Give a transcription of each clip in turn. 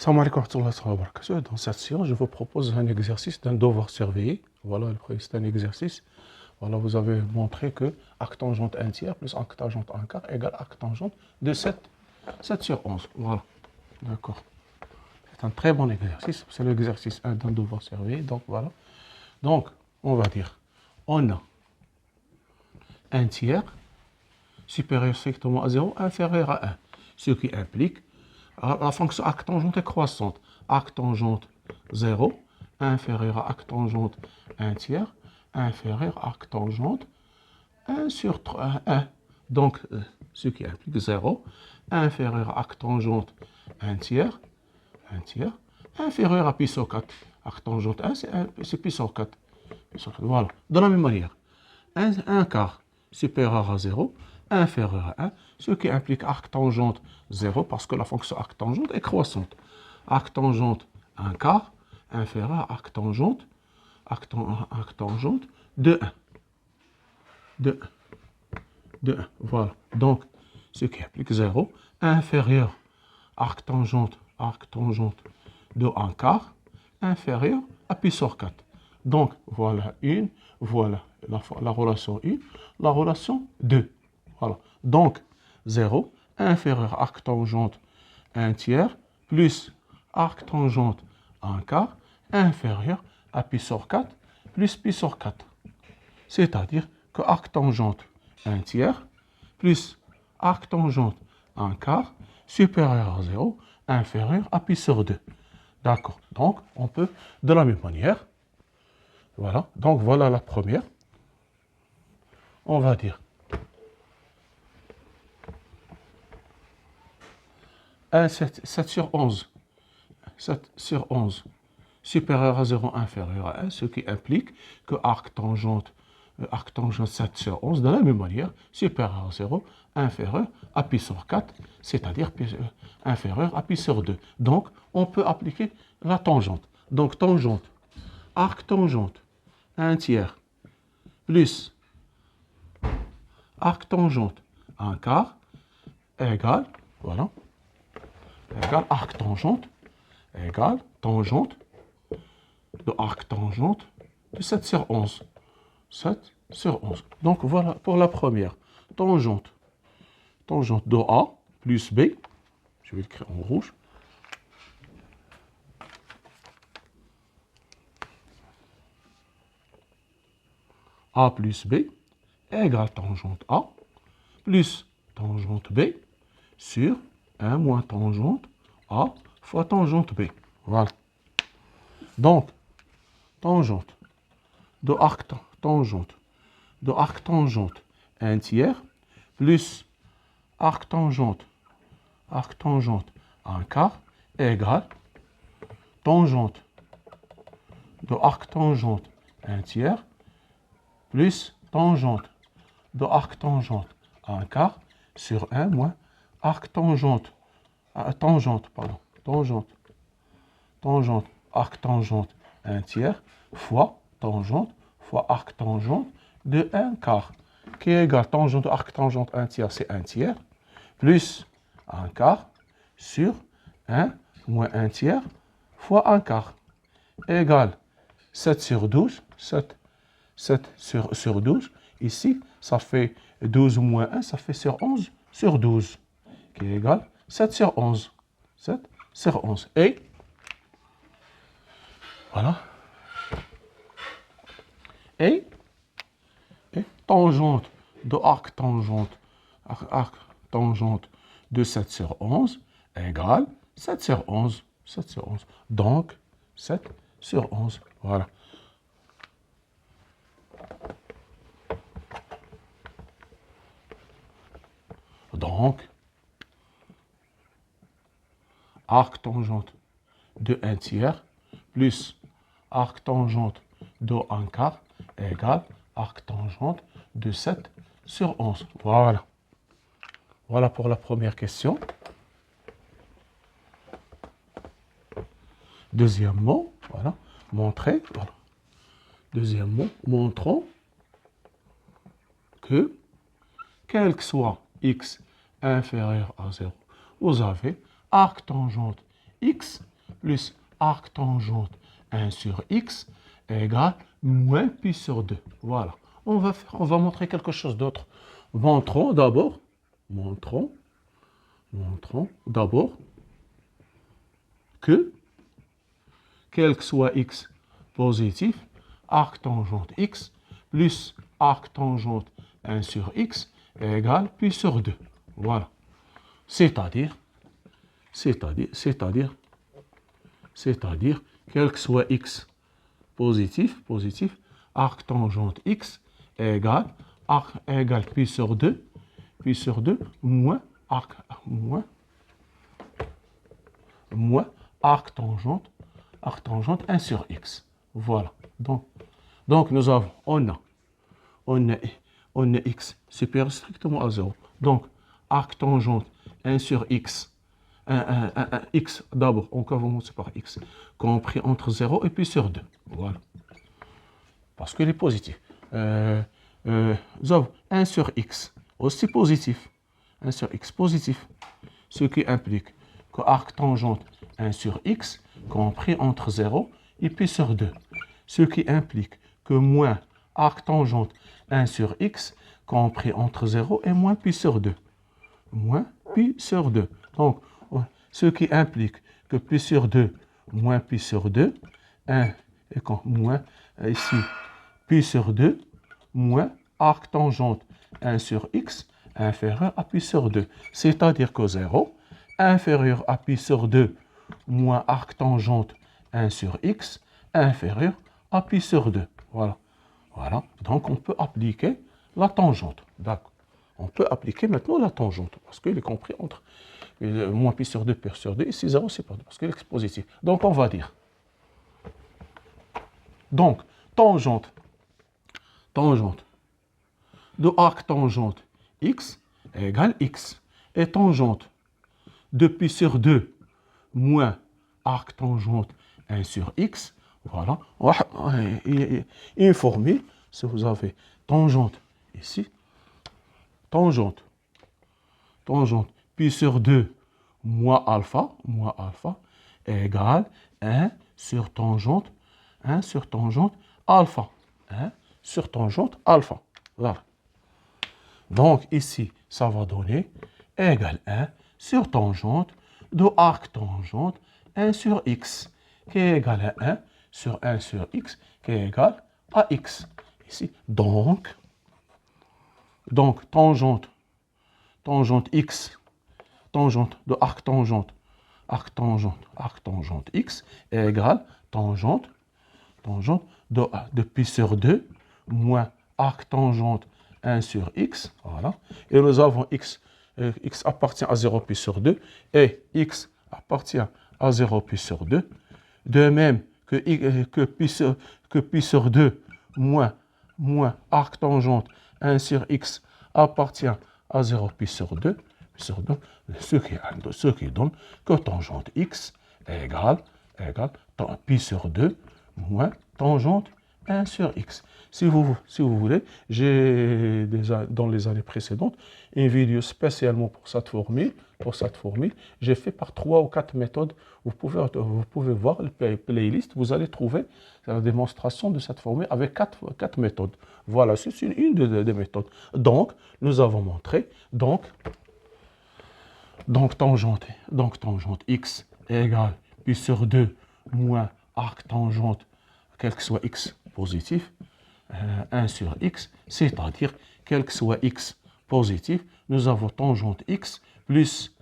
Salam alaikum wa rahmatullahi wa barakatuh. Dans cette séance, je vous propose un exercice d'un devoir surveillé. Voilà, c'est un exercice. Voilà, vous avez montré que arc tangente 1 tiers plus arc tangente 1 quart égale arc tangente de 7 sur 11. Voilà, d'accord. C'est un très bon exercice. C'est l'exercice 1 d'un devoir surveillé. Donc voilà. Donc, on va dire, on a 1 tiers supérieur strictement à 0, inférieur à 1. Ce qui implique la fonction arc tangente est croissante. Arc tangente 0, inférieur à arc tangente 1 tiers, inférieur à arc tangente 1 sur 3, 1. Donc, ce qui implique 0, inférieur à arc tangente 1 tiers, inférieur à pi sur 4. Arc tangente 1, c'est pi sur 4. Voilà. De la même manière, 1 quart supérieur à 0, inférieur à 1, ce qui implique arc tangente 0, parce que la fonction arc tangente est croissante. Arc tangente 1 quart, inférieur à arc tangente de 1. De 1. Voilà. Donc, ce qui implique 0, inférieur arc tangente de 1 quart, inférieur à pi sur 4. Donc, voilà la relation 1, la relation 2. Voilà. Donc, 0, inférieur à arc tangente 1 tiers, plus arc tangente 1 quart, inférieur à pi sur 4, plus pi sur 4. C'est-à-dire que arc tangente 1 tiers, plus arc tangente 1 quart, supérieur à 0, inférieur à pi sur 2. D'accord. Donc, on peut, de la même manière, voilà. Donc, voilà la première. On va dire 7 sur 11. 7 sur 11 supérieur à 0, inférieur à 1, ce qui implique que arc tangente 7 sur 11, de la même manière, supérieur à 0, inférieur à pi sur 4, c'est-à-dire inférieur à pi sur 2. Donc, on peut appliquer la tangente. Donc, tangente, arc tangente 1 tiers, plus arc tangente 1 quart, égale, voilà, égale arc tangente, égale tangente de arc tangente de 7 sur 11. 7 sur 11. Donc voilà pour la première. Tangente de A plus B. Je vais l'écrire en rouge. A plus B égale tangente A plus tangente B sur 1 moins tangente A fois tangente B. Voilà. Donc, tangente de arc tangente 1 tiers plus arc tangente 1 quart égale tangente de arc tangente 1 tiers plus tangente de arc tangente 1 quart sur 1 moins arc tangente arc tangente 1 tiers fois tangente fois arc tangente de 1 quart, qui est égal tangente de arc tangente 1 tiers, c'est 1 tiers, plus 1 quart sur 1 moins 1 tiers fois 1 quart, égale 7 sur 12, 7 sur 12, ici, ça fait 12 moins 1, ça fait sur 11 sur 12, qui est égal 7 sur 11. 7 sur 11. Et, voilà. Et tangente de arc tangente de 7 sur 11 égale 7 sur 11. 7 sur 11. Donc, 7 sur 11. Voilà. Donc, arc tangente de 1 tiers plus arc tangente de 1 quart égale arc tangente de 7 sur 11. Voilà. Voilà pour la première question. Deuxièmement, voilà, voilà. Deuxièmement, montrons que, quel que soit x inférieur à 0, vous avez arc tangente x plus arctangente 1 sur x égale moins pi sur 2. Voilà. On va montrer quelque chose d'autre. Montrons d'abord que, quel que soit x positif, arctangente x plus arctangente 1 sur x égale pi sur 2. Voilà. C'est-à-dire, quel que soit x positif, arctangente x égale pi sur 2, moins arctangente 1 sur x. Voilà. Donc nous avons, on a x supérieur strictement à 0. Donc, arctangente 1 sur x, x d'abord, on commence par x, compris entre 0 et pi sur 2. Voilà. Parce qu'il est positif. Nous avons 1 sur x, aussi positif. 1 sur x positif. Ce qui implique que arctangente 1 sur x, compris entre 0 et pi sur 2. Ce qui implique que moins arctangente 1 sur x, compris entre 0 et moins pi sur 2. Moins pi sur 2. Donc, ce qui implique que pi sur 2 moins pi sur 2, 1 et moins, ici, pi sur 2 moins arctangente 1 sur x inférieur à pi sur 2. C'est-à-dire que 0 inférieur à pi sur 2 moins arctangente 1 sur x inférieur à pi sur 2. Voilà. Voilà. Donc, on peut appliquer la tangente. D'accord. On peut appliquer maintenant la tangente, parce qu'il est compris entre moins pi sur 2, pi sur 2, ici 0, c'est pas 2, parce qu'il est positif. Donc, on va dire. Donc, tangente de arctangente x égale x. Et tangente de pi sur 2 moins arctangente 1 sur x, voilà. Une formule, si vous avez tangente ici, tangente pi sur 2 moins alpha égale 1 sur tangente alpha. 1 sur tangente alpha. Voilà. Donc ici, ça va donner égale 1 sur tangente de arctangente 1 sur x, qui est égal à 1 sur 1 sur x, qui est égal à x. Ici, donc tangente x, tangente de arctangente x est égal tangente de pi sur 2 moins arctangente 1 sur x. Voilà. Et nous avons x appartient à 0 pi sur 2 et x appartient à 0 pi sur 2. De même que pi sur 2 moins arctangente 1 sur x appartient à 0 pi sur 2, ce qui donne que tangente x égale pi sur 2 moins tangente 1 sur x. Si vous voulez, j'ai dans les années précédentes une vidéo spécialement pour cette formule. J'ai fait par 3 ou 4 méthodes. Vous pouvez voir le playlist. Vous allez trouver la démonstration de cette formule avec 4 méthodes. Voilà, c'est une des méthodes. Donc, nous avons montré tangente x égale pi sur 2 moins arctangente, quel que soit x positif, 1 sur x, c'est-à-dire quel que soit x positif, nous avons tangente x plus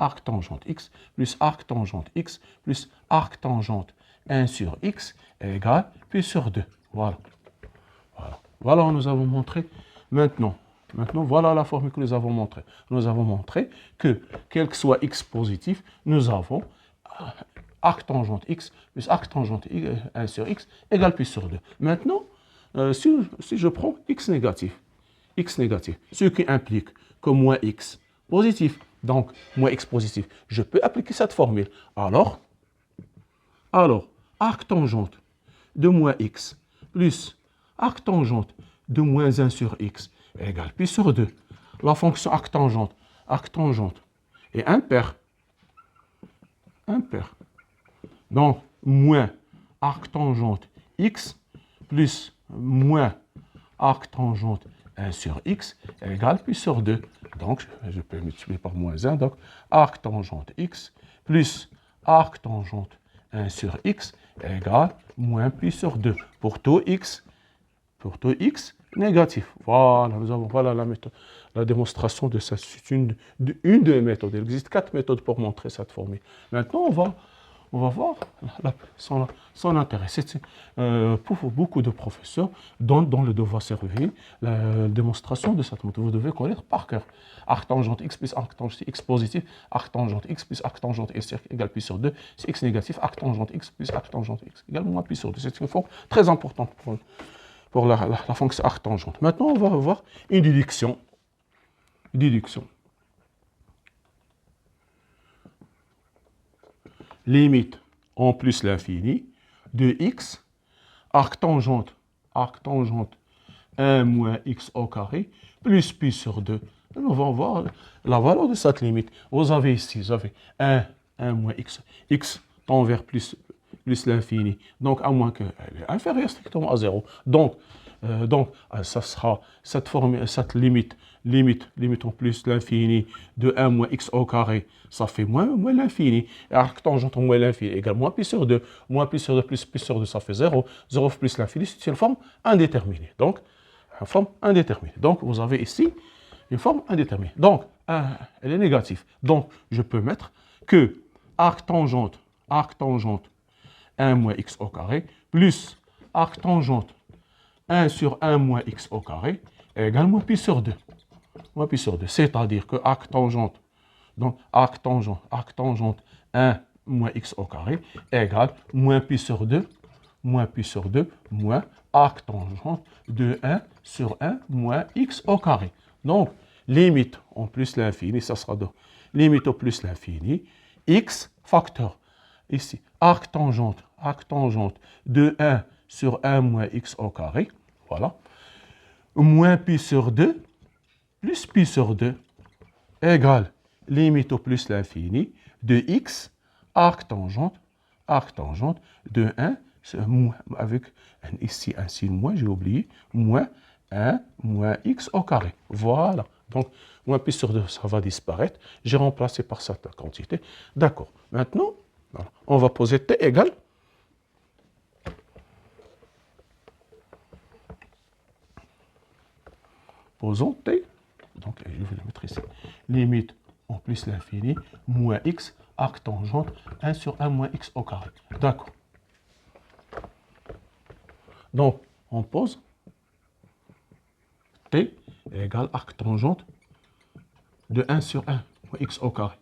arctangente x plus arctangente x plus arctangente 1 sur x égale pi sur 2. Voilà, nous avons montré. Maintenant, voilà la formule que nous avons montrée. Nous avons montré que, quel que soit x positif, nous avons arctangente x plus arctangente 1 sur x égale pi sur 2. Maintenant, si je prends x négatif, ce qui implique que moins x positif, donc moins x positif, je peux appliquer cette formule. Alors, arctangente de moins x plus arctangente de moins 1 sur x égale pi sur 2. La fonction arctangente est impaire. impair. Donc, moins arctangente x plus moins arctangente 1 sur x égale pi sur 2. Donc, je peux multiplier par moins 1. Donc, arctangente x plus arctangente 1 sur x égale moins pi sur 2. Pour tout x négatif. Voilà, nous avons la méthode, la démonstration de ça. C'est une des méthodes. Il existe 4 méthodes pour montrer cette formule. Maintenant, on va voir son intérêt. Pour beaucoup de professeurs, dans le devoir surveillé, la démonstration de cette méthode, vous devez connaître par cœur. Arctangente x plus arctangente x positif, arctangente x plus arctangente s égale pi sur 2, c'est x négatif, arctangente x plus arctangente x égale moins pi sur 2. C'est une forme très importante pour la fonction arctangente. Maintenant, on va voir une déduction. Limite en plus l'infini de x, arctangente 1 moins x au carré, plus pi sur 2. On va voir la valeur de cette limite. Vous avez ici, 1 moins x tend vers plus l'infini. Donc, à moins qu'elle est inférieure strictement à 0. Donc, ça sera cette limite en plus l'infini de 1 moins x au carré, ça fait moins l'infini. Et arctangente en moins l'infini égale moins pi sur 2. Moins pi sur 2 plus pi sur 2, ça fait 0. 0 plus l'infini, c'est une forme indéterminée. Donc, une forme indéterminée. Donc, vous avez ici une forme indéterminée. Donc, elle est négative. Donc, je peux mettre que arctangente 1 moins x au carré plus arctangente 1 sur 1 moins x au carré égale moins pi sur 2. Moins pi sur 2. C'est-à-dire que arctangente 1 moins x au carré égale moins pi sur 2 moins arctangente de 1 sur 1 moins x au carré. Donc, limite en plus l'infini, ça sera donc limite au plus l'infini, x facteur. Ici, arctangente de 1 sur 1 moins x au carré, voilà, moins pi sur 2, plus pi sur 2, égale limite au plus l'infini de x, arctangente de 1, avec ici un signe moins, j'ai oublié, moins 1 moins x au carré. Voilà. Donc, moins pi sur 2, ça va disparaître. J'ai remplacé par cette quantité. D'accord. Maintenant, voilà, on va poser t égale. Posons t. Donc, je vais le mettre ici. Limite en plus l'infini, moins x, arctangente 1 sur 1 moins x au carré. D'accord. Donc, on pose t égale arctangente de 1 sur 1 moins x au carré.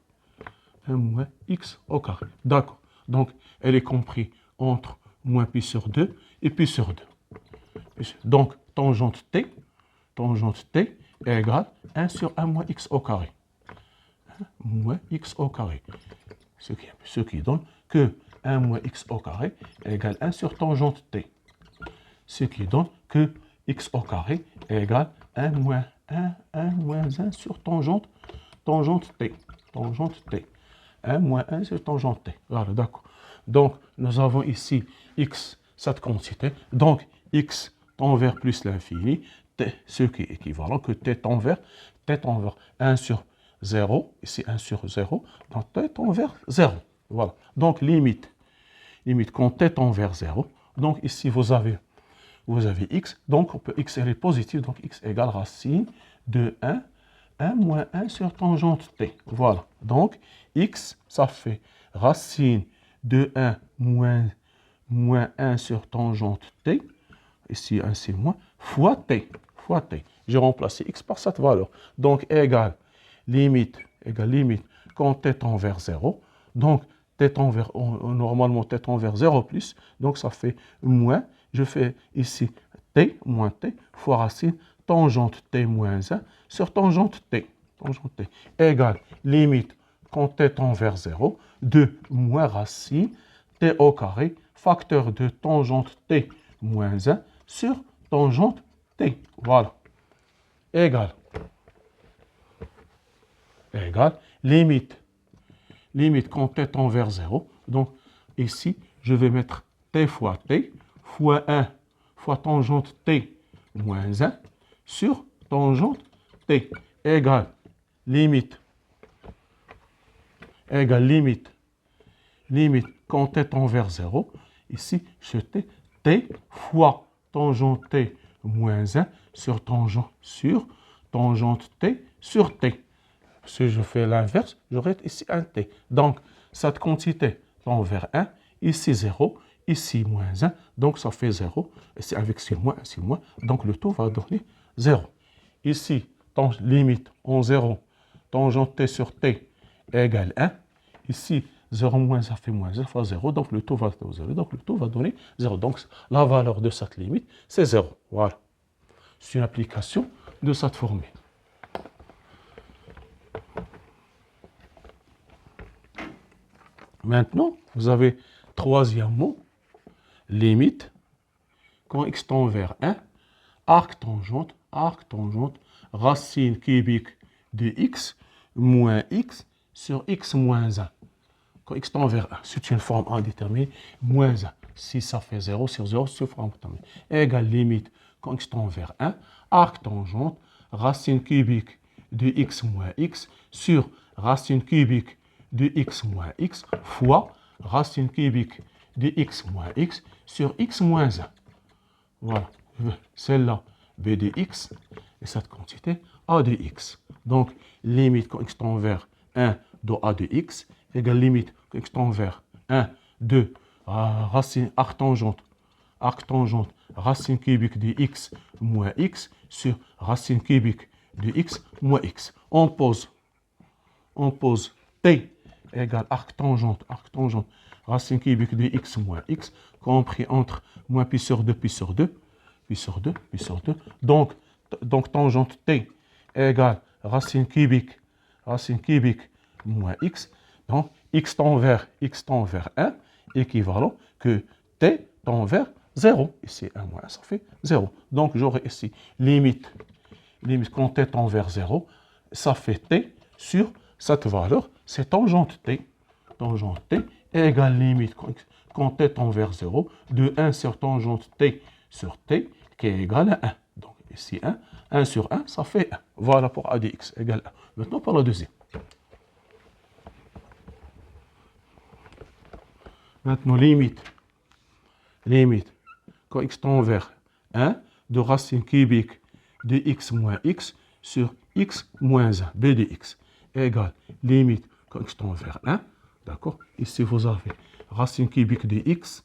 1 moins x au carré. D'accord. Donc, elle est comprise entre moins pi sur 2 et pi sur 2. Donc, tangente t égale 1 sur 1 moins x au carré. 1 moins x au carré. Ce qui donne que 1 moins x au carré égale 1 sur tangente t. Ce qui donne que x au carré égale 1 moins 1 sur tangente t. 1 moins 1 sur tangente t. Voilà, d'accord. Donc, nous avons ici x, cette quantité. Donc, x tend vers plus l'infini, t, ce qui est équivalent que t tend vers 1 sur 0. Ici, 1 sur 0. Donc, t tend vers 0. Voilà. Donc, limite quand t tend vers 0. Donc, ici, vous avez x. Donc, x elle est positive. Donc, x égale racine de 1 moins 1 sur tangente t. Voilà. Donc, x, ça fait racine de 1 moins 1 sur tangente t. Ici, un signe moins, fois t. J'ai remplacé x par cette valeur. Donc, égale limite quand t tend vers 0. Donc, normalement, t tend vers 0 plus. Donc, ça fait moins. Je fais ici t moins t fois racine tangente t moins 1 sur tangente t. Égale limite quand t tend vers 0 de moins racine t au carré facteur de tangente t moins 1 sur tangente t. Voilà. Égale limite limite quand t tend vers 0. Donc, ici, je vais mettre t fois 1 fois tangente t moins 1 sur tangente t égale limite quand t tend vers 0. Ici, je t fois tangente t moins 1 sur tangente t sur t. Si je fais l'inverse, j'aurai ici un t. Donc, cette quantité tend vers 1, ici 0, ici moins 1, donc ça fait 0. Ici avec ici moins, donc le taux va donner 0. Ici, limite en 0, tangente t sur t égale 1. Ici, 0 moins 1 fait moins 1 fois 0, donc le taux va donner 0. Donc le taux va donner 0. Donc la valeur de cette limite, c'est 0. Voilà. C'est une application de cette formule. Maintenant, vous avez troisième mot, limite, quand x tend vers 1, arc tangente, racine cubique de x moins x sur x moins 1. Quand x tend vers 1, c'est une forme indéterminée, moins 1. Si ça fait 0 sur 0, c'est une forme indéterminée. Égale limite, quand x tend vers 1, arc tangente, racine cubique de x moins x sur racine cubique de x moins x fois racine cubique de x moins x sur x moins 1. Voilà. Celle-là, b de x, et cette quantité, a de x. Donc, limite quand x tend vers 1 de a de x, égale limite quand x tend vers 1 de racine arc tangente, racine cubique de x moins x sur racine cubique de x moins x. On pose t égale arc tangente, racine cubique de x moins x, compris entre moins pi sur 2, pi sur 2. Donc tangente t égale racine cubique moins x. Donc, x tend vers 1, équivalent que t tend vers 0. Ici, 1 moins 1, ça fait 0. Donc, j'aurai ici limite quand t tend vers 0, ça fait t sur cette valeur, c'est tangente t. Tangente t égale limite quand t tend vers 0, de 1 sur tangente t sur t, qui est égal à 1. Donc, ici, 1 sur 1, ça fait 1. Voilà pour a de x égale 1. Maintenant, pour la deuxième. Maintenant, limite, quand x tend vers 1, de racine cubique de x moins x sur x moins 1, b de x, égale limite quand x tend vers 1, d'accord? Ici, vous avez racine cubique de x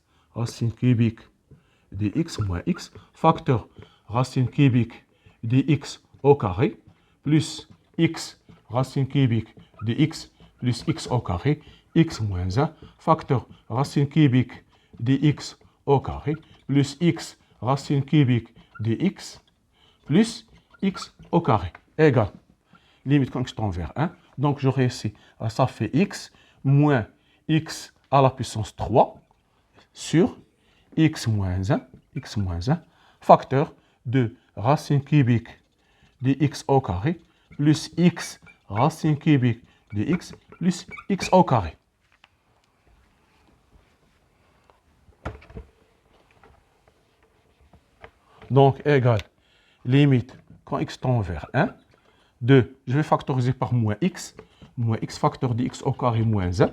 moins x, facteur racine cubique de x au carré, plus x racine cubique de x plus x au carré, x moins 1, facteur racine cubique de x au carré, plus x racine cubique de x plus x au carré, égale, limite quand x tend vers 1, donc j'aurai ici, ça fait x moins x à la puissance 3 sur x moins 1, facteur de racine cubique de x au carré, plus x racine cubique de x plus x au carré. Donc, égale, limite, quand x tend vers 1, 2, je vais factoriser par moins x facteur de x au carré moins 1,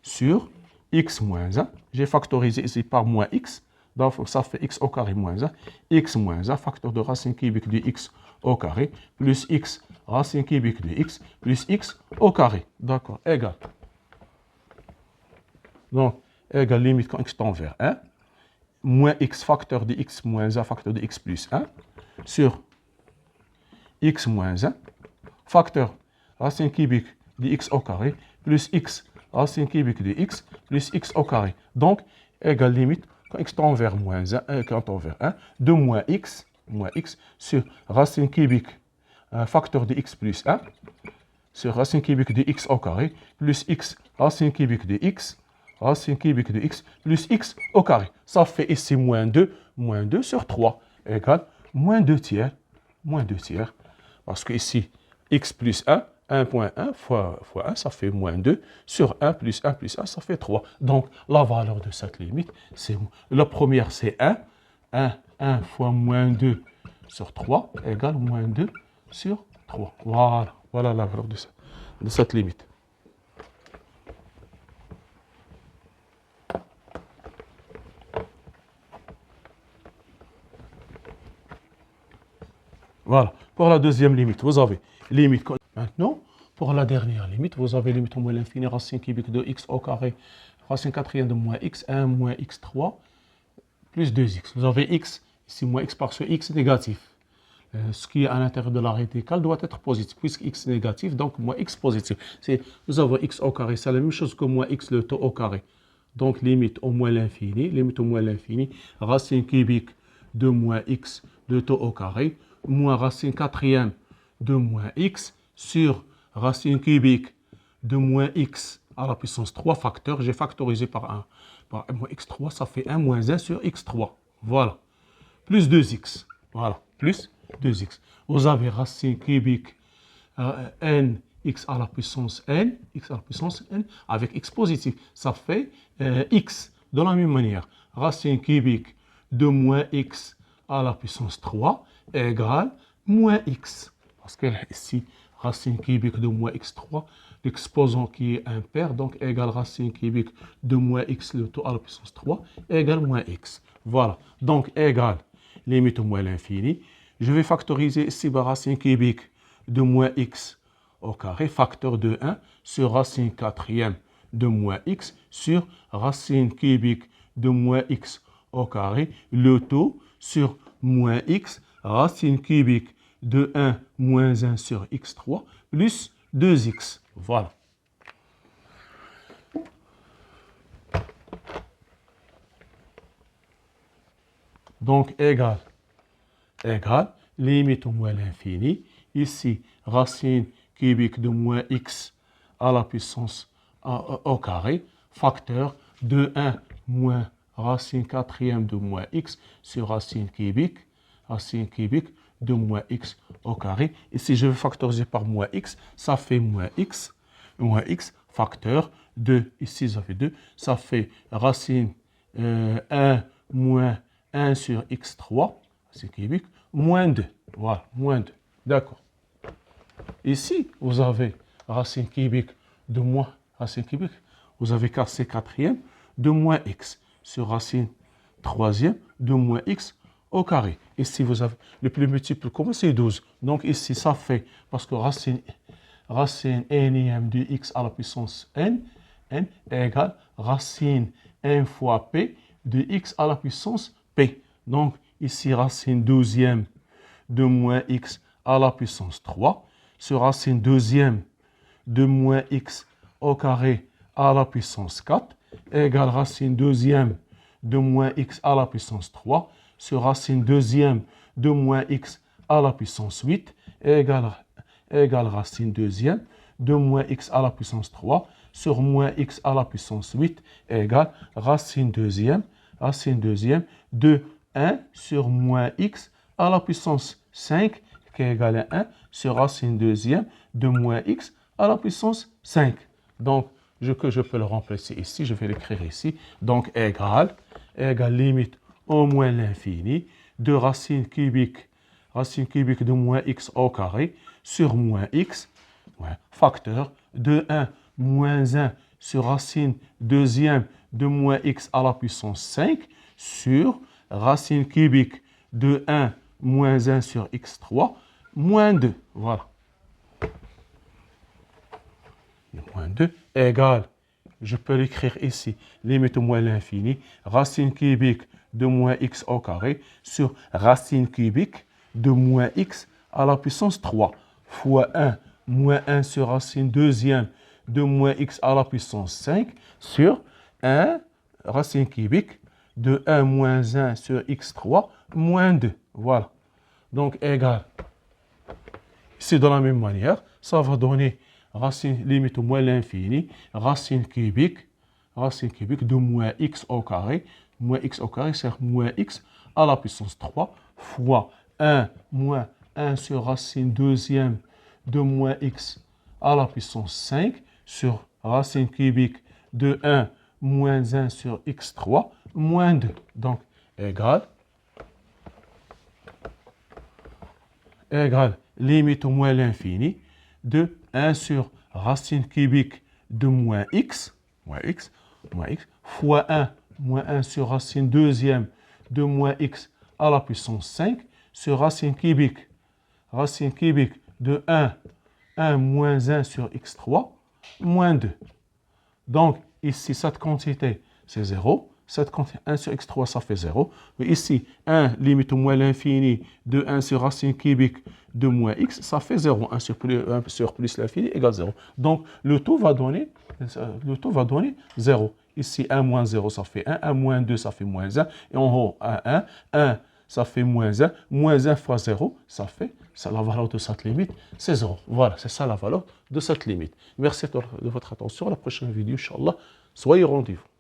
sur x moins 1. J'ai factorisé ici par moins x, donc ça fait x au carré moins 1, x moins 1, facteur de racine cubique de x au carré, plus x racine cubique de x, plus x au carré. D'accord, égal. Donc, égal limite quand x tend vers 1, moins x facteur de x moins 1, facteur de x plus 1, sur x moins 1, facteur racine cubique de x au carré, plus x racine cubique de x, plus x au carré. Donc, égal limite quand x tend vers moins 1, quand tend vers 1, de moins x sur racine cubique, facteur de x plus 1, sur racine cubique de x au carré, plus x racine cubique de x, plus x au carré. Ça fait ici moins 2 sur 3, égale moins 2 tiers, parce que ici, x plus 1 1,1 fois 1, ça fait moins 2, sur 1 plus 1 plus 1, ça fait 3. Donc, la valeur de cette limite, c'est... La première, c'est 1. 1 fois moins 2 sur 3 égale moins 2 sur 3. Voilà, voilà la valeur de cette limite. Voilà. Pour la deuxième limite, vous avez limite. Maintenant, pour la dernière limite, vous avez limite au moins l'infini, racine cubique de x au carré, racine quatrième de moins x1 moins x3 plus 2x. Vous avez x, ici moins x parce que x est négatif. Ce qui est à l'intérieur de la radicale doit être positif, puisque x est négatif, donc moins x positif. Nous avons x au carré, c'est la même chose que moins x le taux au carré. Donc limite au moins l'infini, racine cubique de moins x de taux au carré, moins racine quatrième de moins x sur racine cubique de moins x à la puissance 3 facteurs. J'ai factorisé par 1. Par moins x3, ça fait 1 moins 1 sur x3. Voilà. Plus 2x. Voilà. Plus 2x. Vous avez racine cubique n x à la puissance n, avec x positif. Ça fait x. De la même manière, racine cubique de moins x à la puissance 3 égale moins x. Parce que ici, racine cubique de moins x3, l'exposant qui est impair, donc égale racine cubique de moins x le tout à la puissance 3 égale moins x. Voilà. Donc égale limite au moins l'infini. Je vais factoriser ici par racine cubique de moins x au carré, facteur de 1 sur racine quatrième de moins x sur racine cubique de moins x au carré, le tout sur moins x, racine cubique de 1 moins 1 sur x3 plus 2x. Voilà. Donc égal, limite au moins l'infini. Ici, racine cubique de moins x à la puissance au carré, facteur de 1 moins racine quatrième de moins x sur racine cubique de moins x au carré. Ici, je vais factoriser par moins x, ça fait moins x, facteur de, ici ça fait 2, ça fait racine 1 moins 1 sur x3, racine cubique, moins 2. Voilà, moins 2. D'accord. Ici, vous avez racine cubique de moins, vous avez cassé quatrième de moins x sur racine troisième de moins x au carré. Ici, vous avez le plus multiple commun, c'est 12. Donc ici, ça fait, parce que racine nième de x à la puissance n égale racine 1 fois p de x à la puissance p. Donc ici, racine douzième de moins x à la puissance 3 sur racine deuxième de moins x au carré à la puissance 4 égale racine deuxième de moins x à la puissance 3 sur racine deuxième de moins x à la puissance 8 égale racine deuxième de moins x à la puissance 3 sur moins x à la puissance 8 égale racine deuxième de 1 sur moins x à la puissance 5 qui est égal à 1 sur racine deuxième de moins x à la puissance 5. Donc, je peux le remplacer ici, je vais l'écrire ici. Donc, égale limite au moins l'infini de racine cubique de moins x au carré sur moins x, facteur de 1 moins 1 sur racine deuxième de moins x à la puissance 5 sur racine cubique de 1 moins 1 sur x3 moins 2. Voilà. Moins 2 égale, je peux l'écrire ici, limite au moins l'infini, racine cubique de moins x au carré sur racine cubique de moins x à la puissance 3 fois 1 moins 1 sur racine deuxième de moins x à la puissance 5 sur 1 racine cubique de 1 moins 1 sur x3 moins 2. Voilà. Donc, égal. Ici, de la même manière, ça va donner racine limite au moins l'infini, racine cubique de moins x au carré. Moins x au carré, c'est moins x à la puissance 3 fois 1 moins 1 sur racine deuxième de moins x à la puissance 5 sur racine cubique de 1 moins 1 sur x3 moins 2. Donc, égale limite au moins l'infini de 1 sur racine cubique de moins x fois 1 moins 1 sur racine deuxième de moins x à la puissance 5 sur racine cubique de 1 moins 1 sur x3 moins 2. Donc, ici, cette quantité, c'est 0. Cette quantité, 1 sur x3, ça fait 0. Mais ici, 1 limite au moins l'infini de 1 sur racine cubique de moins x, ça fait 0. 1 sur plus l'infini égale 0. Donc, le tout va donner 0. Ici, 1 moins 0, ça fait 1. 1 moins 2, ça fait moins 1. Et en haut, 1. 1, ça fait moins 1. Moins 1 fois 0, ça fait la valeur de cette limite, c'est 0. Voilà, c'est ça la valeur de cette limite. Merci de votre attention. À la prochaine vidéo, Inch'Allah. Soyez au rendez-vous.